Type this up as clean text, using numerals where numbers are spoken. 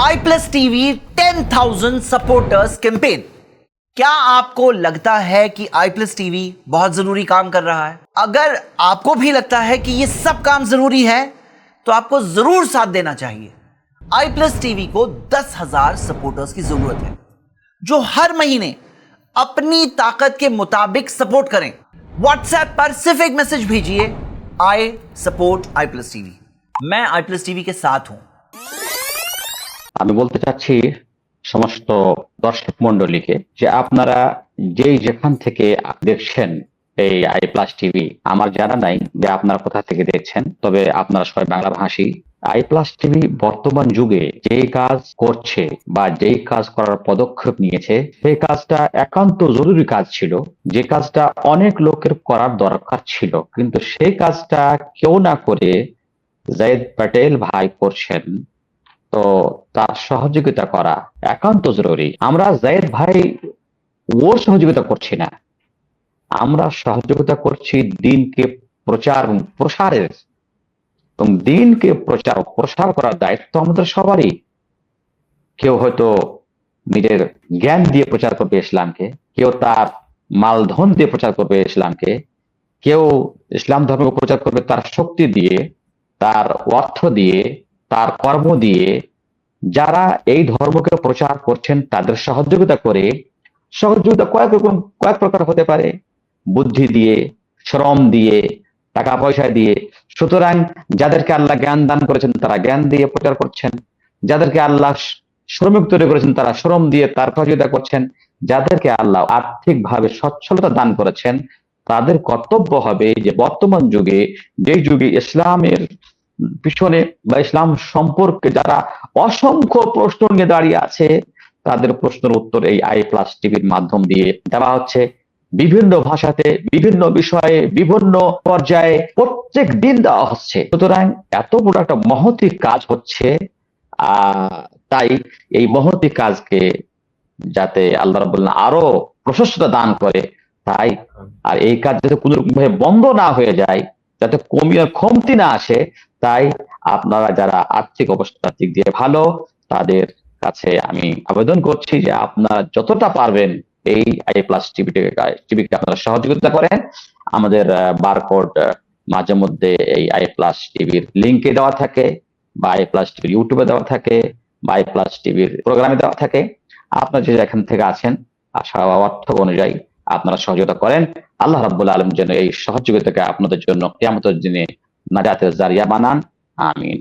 आई plus TV 10,000 supporters campaign. क्या आपको लगता है कि आई प्लस टीवी बहुत जरूरी काम कर रहा है? अगर आपको भी लगता है कि ये सब काम जरूरी है तो आपको जरूर साथ देना चाहिए। आई प्लस टीवी को 10,000 सपोर्टर्स की जरूरत है जो हर महीने अपनी ताकत के मुताबिक सपोर्ट करें। व्हाट्सएप पर सिर्फ एक मैसेज भेजिए, I support I plus TV. मैं आई प्लस टीवी के साथ हूं। আমি বলতে চাচ্ছি সমস্ত দর্শক মণ্ডলীকে যে আপনারা যেখান থেকে দেখছেন এই আই প্লাস টিভি, আমার জানা নাই যে আপনারা কোথা থেকে দেখছেন, তবে আপনারা সবাই বাংলা ভাষী। আই প্লাস টিভি বর্তমান যুগে যেই কাজ করছে বা যেই কাজ করার পদক্ষেপ নিয়েছে সেই কাজটা একান্ত জরুরি কাজ ছিল, যে কাজটা অনেক লোকের করার দরকার ছিল, কিন্তু সেই কাজটা কেউ না করে জায়েদ প্যাটেল ভাই করছেন। তো তার সহযোগিতা করা একান্ত জরুরি। আমরা জায়েদ ভাই ওর সহযোগিতা করছি না, আমরা সহযোগিতা করছি দিনকে প্রচার প্রসারের, এবং দিনকে প্রসার করার দায়িত্ব আমাদের সবারই। কেউ হয়তো নিজের জ্ঞান দিয়ে প্রচার করবে ইসলামকে, কেউ তার মালধন দিয়ে প্রচার করবে ইসলামকে, কেউ ইসলাম ধর্মকে প্রচার করবে তার শক্তি দিয়ে, তার অর্থ দিয়ে, তার কর্ম দিয়ে। যারা এই ধর্মকে প্রচার করছেন তাদের সহযোগিতা করে, সহযোগিতা কয়েক প্রকার হতে পারে, বুদ্ধি দিয়ে, শ্রম দিয়ে, টাকা পয়সা দিয়ে। সুতরাং যাদেরকে আল্লাহ জ্ঞান দান করেছেন তারা জ্ঞান দিয়ে প্রচার করছেন, যাদেরকে আল্লাহ শ্রমিক তৈরি করেছেন তারা শ্রম দিয়ে তার সহযোগিতা করছেন, যাদেরকে আল্লাহ আর্থিকভাবে সচ্ছলতা দান করেছেন তাদের কর্তব্য হবে যে বর্তমান যুগে, যেই যুগে ইসলামের পিছনে বা ইসলাম সম্পর্কে যারা অসংখ্য প্রশ্ন নিয়ে দাঁড়িয়ে আছে তাদের প্রশ্নের উত্তর এই আই প্লাস টিভির মাধ্যম দিয়ে দেওয়া হচ্ছে। বিভিন্ন ভাষাতে, বিভিন্ন বিষয়ে, বিভিন্ন পর্যায়ে প্রত্যেক দিন দেওয়া হচ্ছে। সুতরাং এত বড় একটা মহতি কাজ হচ্ছে, তাই এই মহতি কাজকে যাতে আল্লাহ রাব্বুল আলামিন আরো প্রশস্ততা দান করে, তাই আর এই কাজ যাতে কোনো রকমভাবে বন্ধ না হয়ে যায়, যাতে কমতি না আসে, তাই আপনারা যারা আর্থিক অবস্থার দিক দিয়ে ভালো তাদের কাছে আমি আবেদন করছি যে আপনারা যতটা পারবেন এই আই প্লাস টিভিকে আপনারা সহযোগিতা করেন। আমাদের বারকোড মাঝে মধ্যে এই আই প্লাস টিভির লিঙ্কে দেওয়া থাকে, বা আই প্লাস টিভির ইউটিউবে দেওয়া থাকে, বা আই প্লাস টিভির প্রোগ্রামে দেওয়া থাকে। আপনারা যে এখান থেকে আছেন আশা অর্থ অনুযায়ী আপনারা সহযোগিতা করেন। আল্লাহ রাব্বুল আলামিন যেন এই সহযোগিতাকে আপনাদের জন্য কিয়ামতের দিনে নাজাতের জারিয়া বানান। আমিন।